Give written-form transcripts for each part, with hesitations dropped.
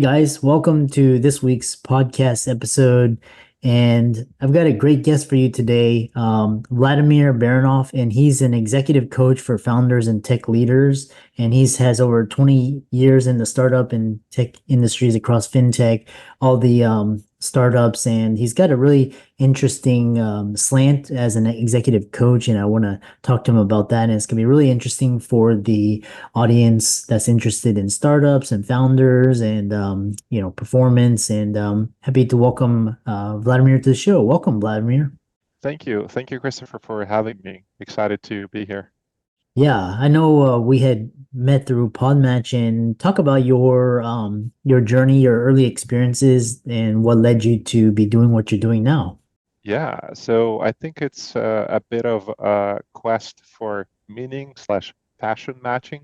guys, welcome to this week's podcast episode. And I've got a great guest for you today, Vladimir Baranov, and he's an executive coach for founders and tech leaders. And he's has over 20 years in the startup and tech industries across fintech, all the startups, and he's got a really interesting slant as an executive coach. And I want to talk to him about that. And it's going to be really interesting for the audience that's interested in startups and founders and performance. And happy to welcome Vladimir to the show. Welcome, Vladimir. Thank you. Thank you, Christopher, for having me. Excited to be here. Yeah, I know we had met through Podmatch and talk about your journey, your early experiences, and what led you to be doing what you're doing now. Yeah, so I think it's a bit of a quest for meaning slash passion matching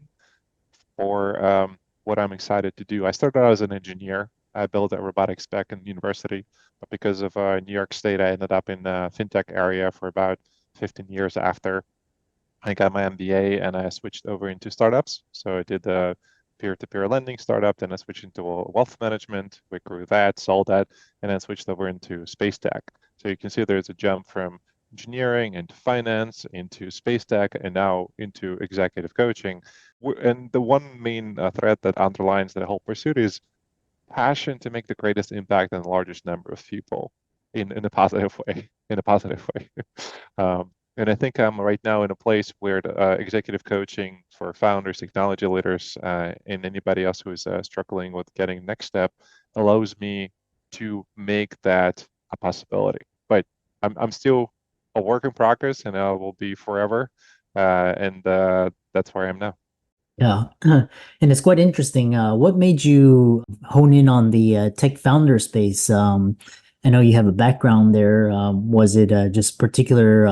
for what I'm excited to do. I started out as an engineer. I built a robotics back in university, but because of New York State, I ended up in the fintech area for about 15 years after. I got my MBA and I switched over into startups. So I did a peer-to-peer lending startup, then I switched into wealth management. We grew that, sold that, and then switched over into space tech. So you can see there's a jump from engineering into finance, into space tech, and now into executive coaching. And the one main thread that underlines that whole pursuit is passion to make the greatest impact on the largest number of people in a positive way, in a positive way. And I think I'm right now in a place where the, executive coaching for founders, technology leaders, and anybody else who is struggling with getting next step allows me to make that a possibility. But I'm still a work in progress, and I will be forever. And that's where I am now. Yeah, and it's quite interesting. What made you hone in on the tech founder space? I know you have a background there. Was it just particular,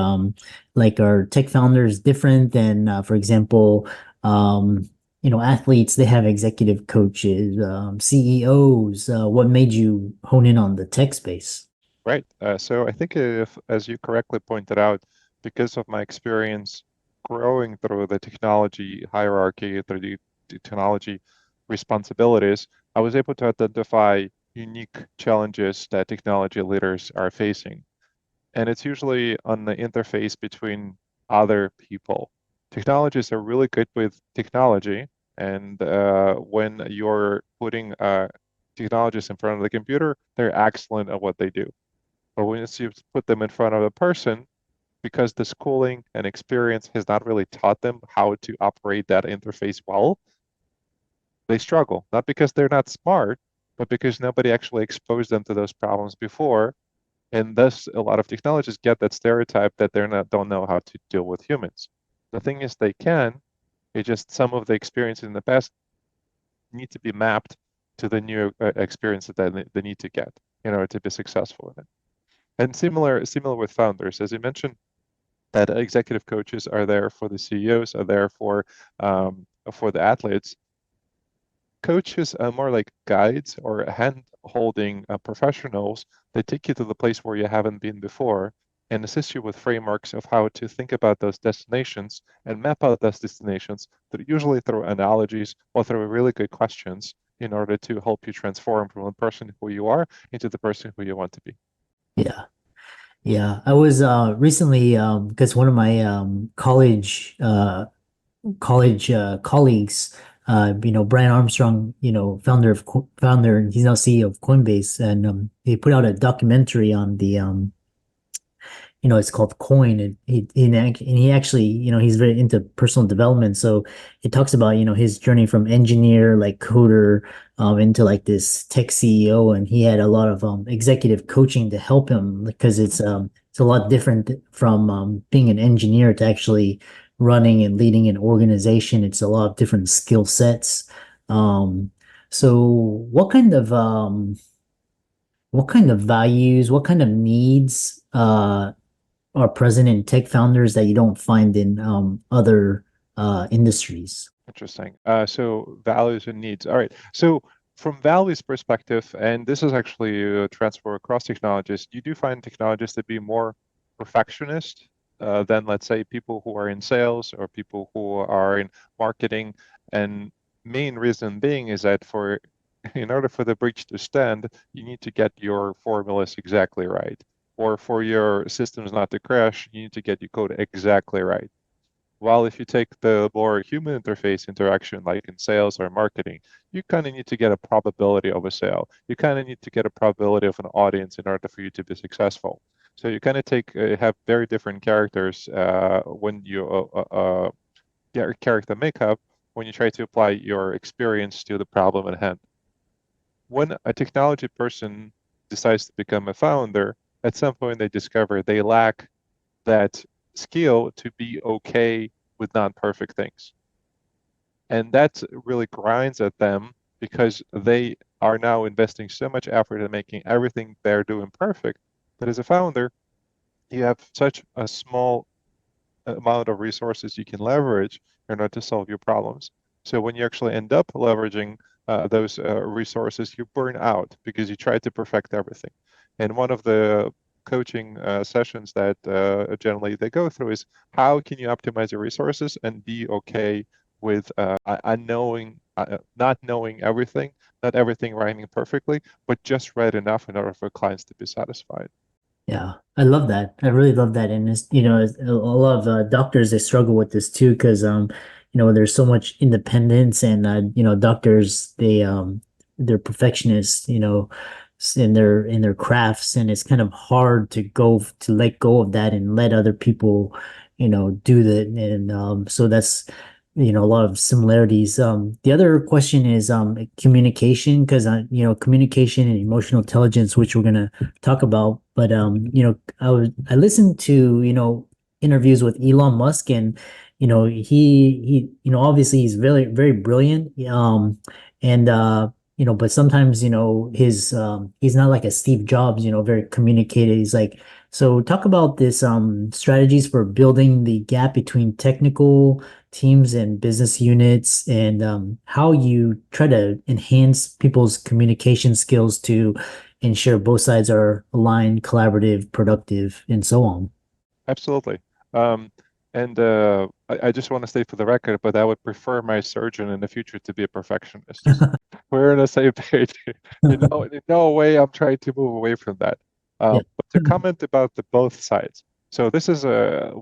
like are tech founders different than, for example, athletes, they have executive coaches, CEOs. What made you hone in on the tech space? Right. So I think if, as you correctly pointed out, because of my experience growing through the technology hierarchy, through the technology responsibilities, I was able to identify unique challenges that technology leaders are facing. And it's usually on the interface between other people. Technologists are really good with technology, and when you're putting technologists in front of the computer, they're excellent at what they do. But once you put them in front of a person, because the schooling and experience has not really taught them how to operate that interface well, they struggle. Not because they're not smart, but because nobody actually exposed them to those problems before. And thus, a lot of technologists get that stereotype that they're not don't know how to deal with humans. The thing is, they can. It's just some of the experiences in the past need to be mapped to the new experience that they need to get in order to be successful in it. And similar with founders, as you mentioned, that executive coaches are there for the CEOs, are there for the athletes. Coaches are more like guides or hand-holding professionals that take you to the place where you haven't been before and assist you with frameworks of how to think about those destinations and map out those destinations, usually through analogies or through really good questions in order to help you transform from the person who you are into the person who you want to be. Yeah. Yeah, I was recently because one of my college colleagues, Brian Armstrong, founder, he's now CEO of Coinbase, and he put out a documentary on the it's called Coin, and he actually, he's very into personal development, so it talks about, his journey from engineer, like coder, into like this tech CEO, and he had a lot of executive coaching to help him because it's a lot different from being an engineer to actually running and leading an organization. It's a lot of different skill sets. Um, so what kind of values, what kind of needs are present in tech founders that you don't find in other industries? Interesting. So values and needs. All right. So from values perspective, and this is actually a transfer across technologies, you do find technologists to be more perfectionist than, let's say, people who are in sales or people who are in marketing. And main reason being is that for in order for the breach to stand, you need to get your formulas exactly right. Or for your systems not to crash, you need to get your code exactly right. While if you take the more human interface interaction, like in sales or marketing, you kind of need to get a probability of a sale. You kind of need to get a probability of an audience in order for you to be successful. So you kind of have very different characters when you character makeup when you try to apply your experience to the problem at hand. When a technology person decides to become a founder, at some point they discover they lack that skill to be okay with non-perfect things. And that really grinds at them because they are now investing so much effort in making everything they're doing perfect. But as a founder, you have such a small amount of resources you can leverage in order to solve your problems. So when you actually end up leveraging those resources, you burn out because you try to perfect everything. And one of the coaching sessions that generally they go through is how can you optimize your resources and be okay with not knowing everything, not everything writing perfectly, but just read enough in order for clients to be satisfied. Yeah, I love that. I really love that. And a lot of doctors they struggle with this too because there's so much independence and doctors they're perfectionists, in their crafts, and it's kind of hard to let go of that and let other people, do that. And so that's a lot of similarities. The other question is communication, because communication and emotional intelligence, which we're gonna talk about. But I listened to interviews with Elon Musk, and he obviously he's very very brilliant. And but sometimes his he's not like a Steve Jobs, very communicated. He's like, so talk about this strategies for building the gap between technical teams and business units, and how you try to enhance people's communication skills to ensure both sides are aligned, collaborative, productive, and so on. Absolutely. And I just want to state for the record, but I would prefer my surgeon in the future to be a perfectionist. We're on the same page. In no way I'm trying to move away from that. Yeah. But to comment about the both sides. So this is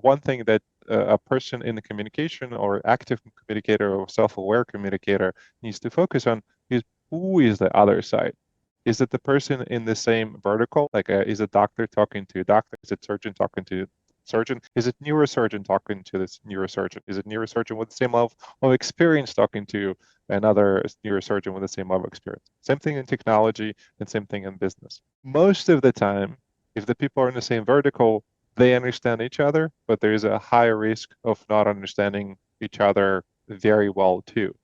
one thing that a person in the communication or active communicator or self-aware communicator needs to focus on is who is the other side? Is it the person in the same vertical? Like, is a doctor talking to a doctor? Is it surgeon talking to surgeon? Is it neurosurgeon talking to this neurosurgeon? Is it neurosurgeon with the same level of experience talking to another neurosurgeon with the same level of experience? Same thing in technology and same thing in business. Most of the time, if the people are in the same vertical, they understand each other, but there's a high risk of not understanding each other very well too.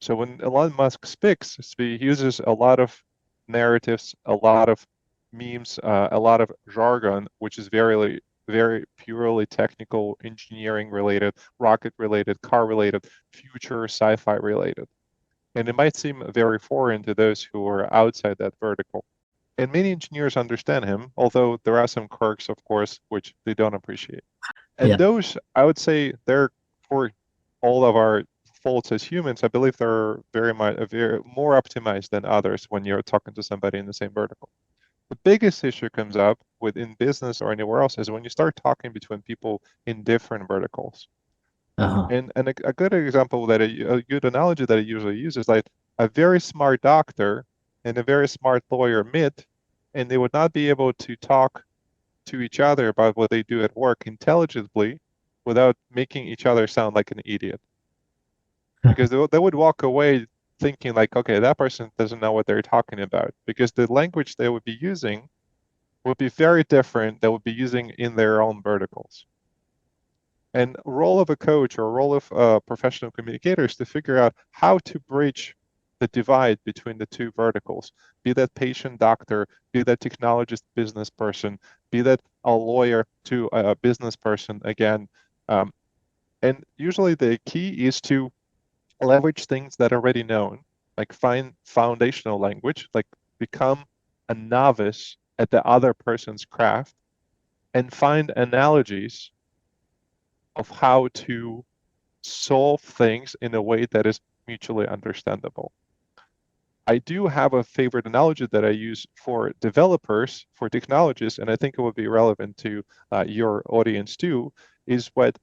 So when Elon Musk speaks, he uses a lot of narratives, a lot of memes, a lot of jargon, which is very purely technical, engineering related, rocket related, car related, future sci-fi related. And it might seem very foreign to those who are outside that vertical. And many engineers understand him, although there are some quirks, of course, which they don't appreciate. And Yeah. those, I would say, they're for all of our faults as humans. I believe they're very more optimized than others when you're talking to somebody in the same vertical. The biggest issue comes up within business or anywhere else is when you start talking between people in different verticals. Uh-huh. And a good example a good analogy that I usually use is like a very smart doctor and a very smart lawyer meet, and they would not be able to talk to each other about what they do at work intelligently without making each other sound like an idiot. Because they would walk away thinking like, okay, that person doesn't know what they're talking about. Because the language they would be using would be very different they would be using in their own verticals. And role of a coach or role of a professional communicator is to figure out how to bridge the divide between the two verticals. Be that patient doctor, be that technologist business person, be that a lawyer to a business person again. Um, and usually the key is to leverage things that are already known, like find foundational language, like become a novice at the other person's craft, and find analogies of how to solve things in a way that is mutually understandable. I do have a favorite analogy that I use for developers, for technologists, and I think it would be relevant to your audience too, is what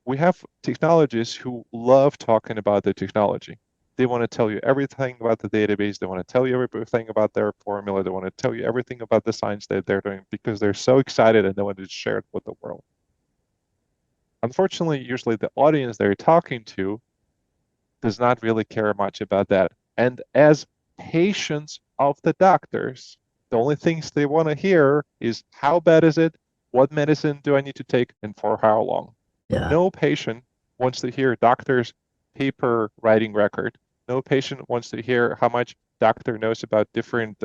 we have technologists who love talking about the technology. They want to tell you everything about the database. They want to tell you everything about their formula. They want to tell you everything about the science that they're doing because they're so excited and they want to share it with the world. Unfortunately, usually the audience they're talking to does not really care much about that. And as patients of the doctors, the only things they want to hear is how bad is it? What medicine do I need to take and for how long? Yeah. No patient wants to hear doctor's paper writing record. No patient wants to hear how much doctor knows about different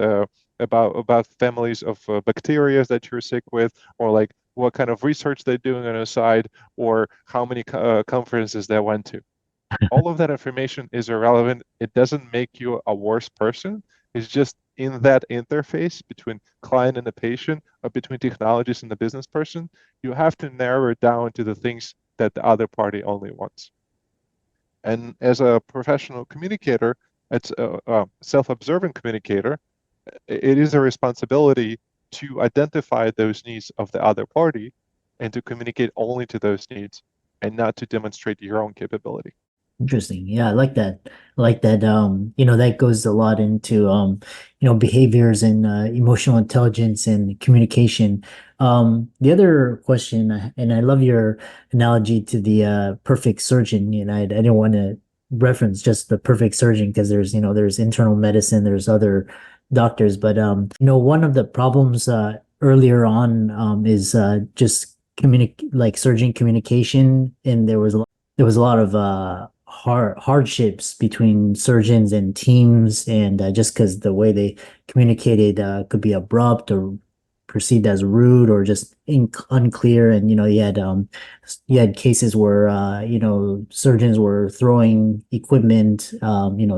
about families of bacteria that you're sick with, or like what kind of research they're doing on a side, or how many conferences they went to. All of that information is irrelevant. It doesn't make you a worse person. It's just in that interface between client and the patient, or between technologist and the business person, you have to narrow it down to the things that the other party only wants. And as a professional communicator, it's a self-observant communicator, it is a responsibility to identify those needs of the other party and to communicate only to those needs and not to demonstrate your own capability. Interesting. Yeah, I like that. I like that. That goes a lot into behaviors and emotional intelligence and communication. The other question, and I love your analogy to the perfect surgeon. I didn't want to reference just the perfect surgeon because there's internal medicine, there's other doctors, but one of the problems earlier on is just like surgeon communication, and there was a lot of hardships between surgeons and teams, and just because the way they communicated could be abrupt or perceived as rude or just unclear. And you had cases where surgeons were throwing equipment.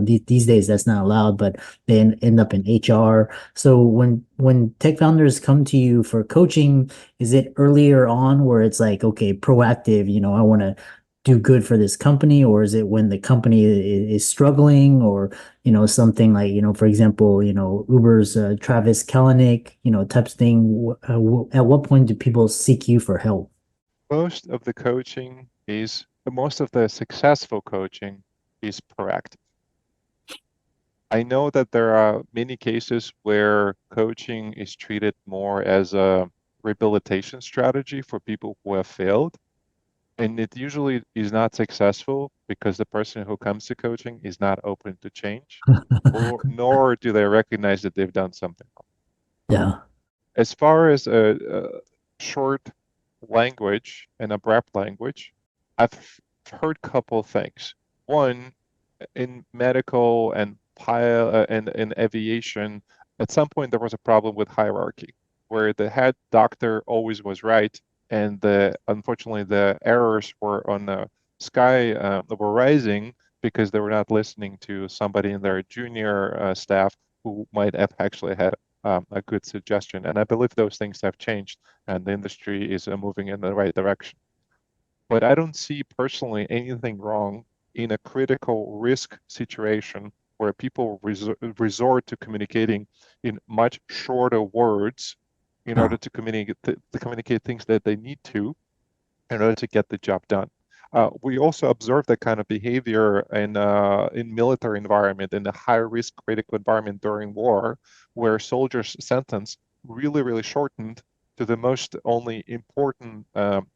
These days that's not allowed, but they end up in HR. So when tech founders come to you for coaching, is it earlier on where it's like, okay, proactive, I want to do good for this company, or is it when the company is struggling, or something like, for example, Uber's Travis Kalanick, types thing. At what point do people seek you for help? Most of the successful coaching is proactive. I know that there are many cases where coaching is treated more as a rehabilitation strategy for people who have failed. And it usually is not successful because the person who comes to coaching is not open to change, or nor do they recognize that they've done something wrong. Yeah. As far as a short language and abrupt language, I've heard a couple of things. One, in medical and in aviation, at some point there was a problem with hierarchy, where the head doctor always was right, and unfortunately the errors were on the sky were rising because they were not listening to somebody in their junior staff who might have actually had a good suggestion. And I believe those things have changed, and the industry is moving in the right direction. But I don't see personally anything wrong in a critical risk situation where people resort to communicating in much shorter words in order Oh, to communicate things that they need to in order to get the job done. We also observe that kind of behavior in military environment, in a high risk critical environment during war, where soldiers' sentence really, really shortened to the most only important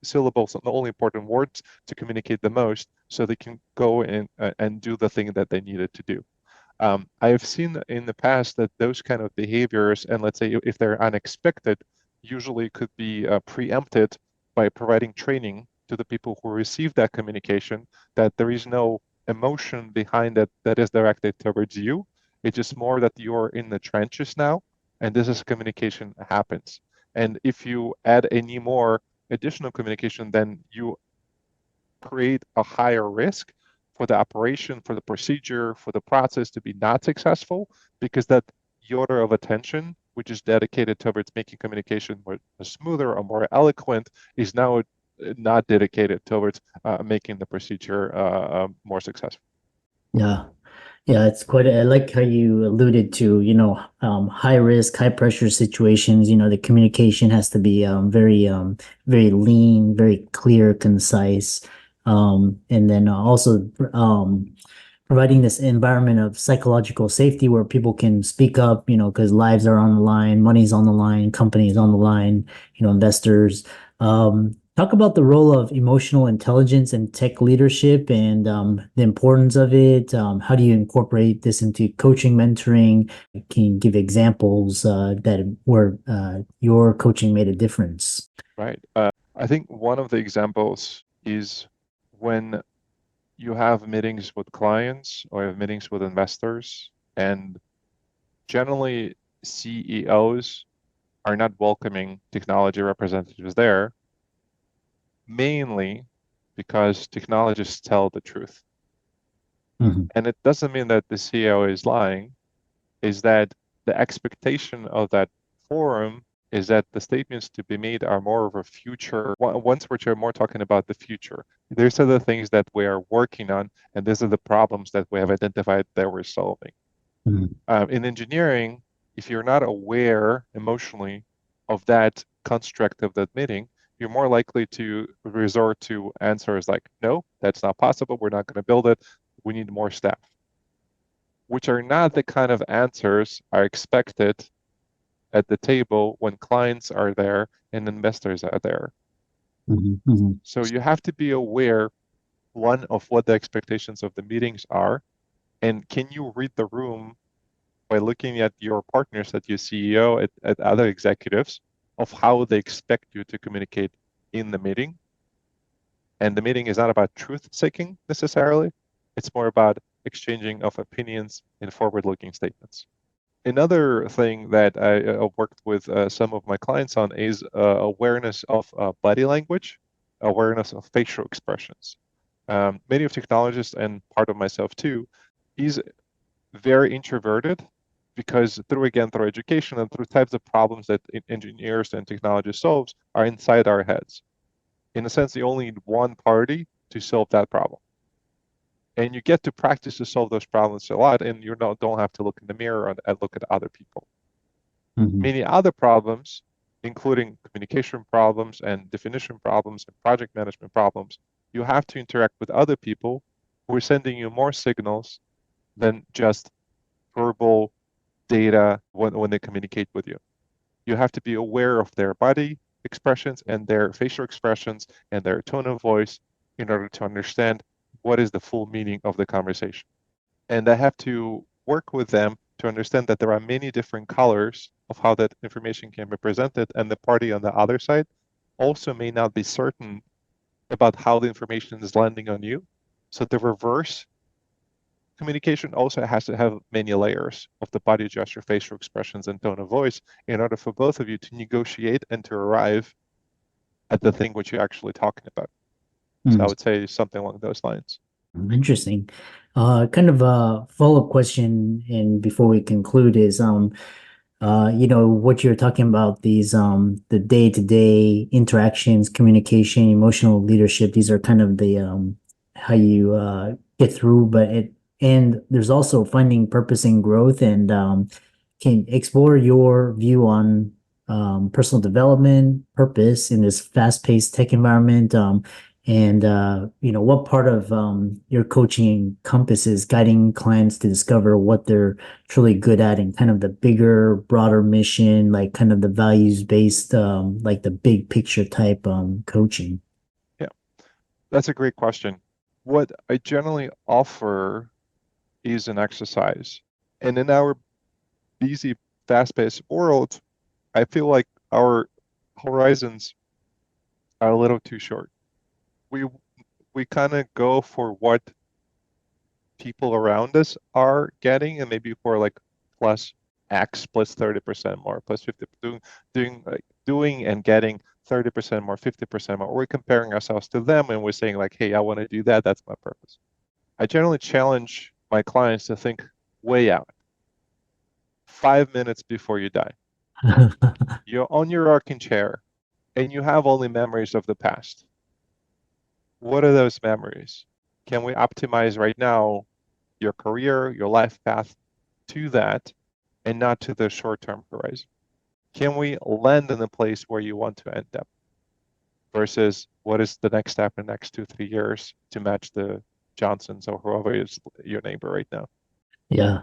syllables and the only important words to communicate the most, so they can go and do the thing that they needed to do. I've seen in the past that those kind of behaviors, and let's say if they're unexpected, usually could be preempted by providing training to the people who receive that communication, that there is no emotion behind it that is directed towards you. It's just more that you're in the trenches now, and this is communication happens. And if you add any more additional communication, then you create a higher risk for the operation, for the procedure, for the process to be not successful, because that iota of attention, which is dedicated towards making communication more smoother or more eloquent, is now not dedicated towards making the procedure more successful. yeah. Yeah, it's quite, I like how you alluded to, high risk, high pressure situations. The communication has to be very lean, very clear, concise. And then also providing this environment of psychological safety where people can speak up, because lives are on the line, money's on the line, companies on the line, investors. Talk about the role of emotional intelligence and tech leadership and the importance of it. How do you incorporate this into coaching, mentoring? Can you give examples that where your coaching made a difference? Right. I think one of the examples is when you have meetings with clients or you have meetings with investors, and generally CEOs are not welcoming technology representatives there, mainly because technologists tell the truth. Mhm. And it doesn't mean that the CEO is lying, is that the expectation of that forum is that the statements to be made are more of a future, ones which are more talking about the future. These are the things that we are working on, and these are the problems that we have identified that we're solving. Mhm. In engineering, if you're not aware emotionally of that construct of that meeting, you're more likely to resort to answers like, no, that's not possible. We're not going to build it. We need more staff, which are not the kind of answers are expected at the table when clients are there and investors are there. Mhm. Mhm. So you have to be aware, one, of what the expectations of the meetings are, and can you read the room by looking at your partners, at your CEO, at other executives, of how they expect you to communicate in the meeting. And the meeting is not about truth seeking necessarily, it's more about exchanging of opinions and forward-looking statements. Another thing that I worked with some of my clients on is awareness of body language, awareness of facial expressions. Many of technologists, and part of myself too, is very introverted because through education and through types of problems that engineers and technologists solves are inside our heads. In a sense, you only need one party to solve that problem. And you get to practice to solve those problems a lot, and you don't have to look in the mirror and look at other people. Mhm. Many other problems, including communication problems and definition problems and project management problems, you have to interact with other people who are sending you more signals than just verbal data when they communicate with you. You have to be aware of their body expressions and their facial expressions and their tone of voice in order to understand what is the full meaning of the conversation. And I have to work with them to understand that there are many different colors of how that information can be presented, and the party on the other side also may not be certain about how the information is landing on you. So the reverse communication also has to have many layers of the body gesture, facial expressions, and tone of voice in order for both of you to negotiate and to arrive at the thing which you're actually talking about. So I Mhm. would say something along those lines. Interesting. Kind of a follow-up question, and before we conclude is what you're talking about, these the day-to-day interactions, communication, emotional leadership, these are kind of the how you get through, but it and there's also finding purpose and growth and can explore your view on personal development, purpose in this fast-paced tech environment. And what part of your coaching encompasses guiding clients to discover what they're truly good at and kind of the bigger, broader mission, like kind of the values-based, like the big picture type coaching. Yeah, that's a great question. What I generally offer is an exercise. And in our busy, fast-paced world, I feel like our horizons are a little too short. We we kind of go for what people around us are getting, and maybe for like plus X plus 30% more, plus 50, doing and getting 30% more, 50% more. We're comparing ourselves to them and we're saying like, hey, I want to do that. That's my purpose. I generally challenge my clients to think way out, 5 minutes before you die. You're on your rocking chair and you have only memories of the past. What are those memories? Can we optimize right now your career, your life path to that, and not to the short-term horizon? Can we land in a place where you want to end up versus what is the next step in the next 2, 3 years to match the Johnsons or whoever is your neighbor right now? Yeah.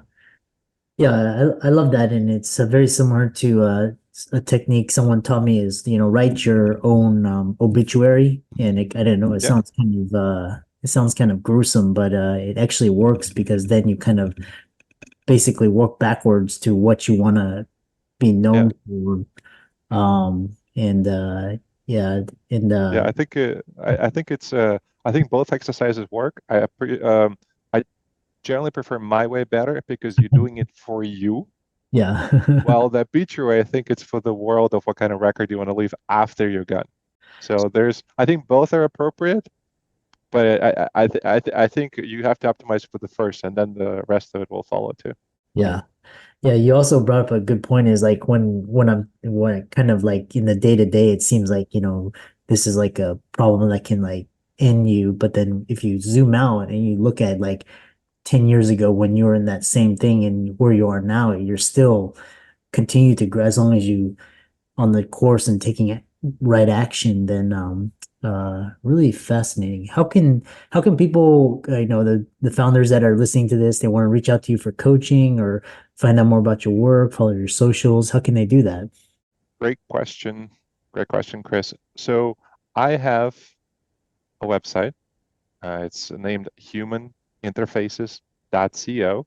Yeah, I love that. And it's very similar to a technique someone taught me is, write your own obituary. And I don't know, Yeah, it sounds kind of gruesome, but it actually works because then you kind of basically work backwards to what you want to be yeah, known for. And yeah, and yeah. I think it's I think both exercises work. I generally prefer my way better because you're doing it for you. yeah. While that beat your way, I think it's for the world of what kind of record you want to leave after you're done. So I think both are appropriate, but I think you have to optimize for the first, and then the rest of it will follow too. Yeah. Yeah, you also brought up a good point is like when kind of like in the day to day, it seems like, this is like a problem that can like end you. But then if you zoom out and you look at like 10 years ago when you were in that same thing and where you are now, you're still continue to grow as long as you on the course and taking right action, then really fascinating. How can people the founders that are listening to this, they want to reach out to you for coaching or find out more about your work, follow your socials, how can they do that? Great question. Great question, Chris. So I have a website. It's named humaninterfaces.co.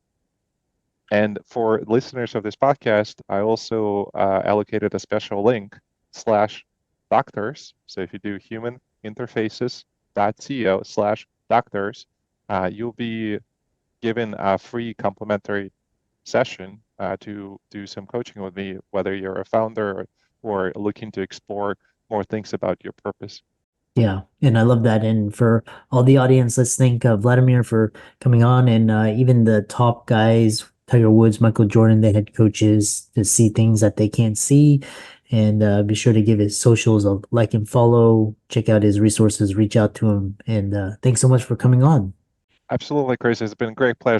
And for listeners of this podcast, I also allocated a special link /doctors. So if you do humaninterfaces.co/doctors, you'll be given a free complimentary session to do some coaching with me, whether you're a founder or looking to explore more things about your purpose. Yeah, and I love that. And for all the audience, let's thank Vladimir for coming on, and even the top guys, Tiger Woods, Michael Jordan, the head coaches, to see things that they can't see. And be sure to give his socials a like and follow, check out his resources, reach out to him. And thanks so much for coming on. Absolutely, Chris. It's been a great pleasure.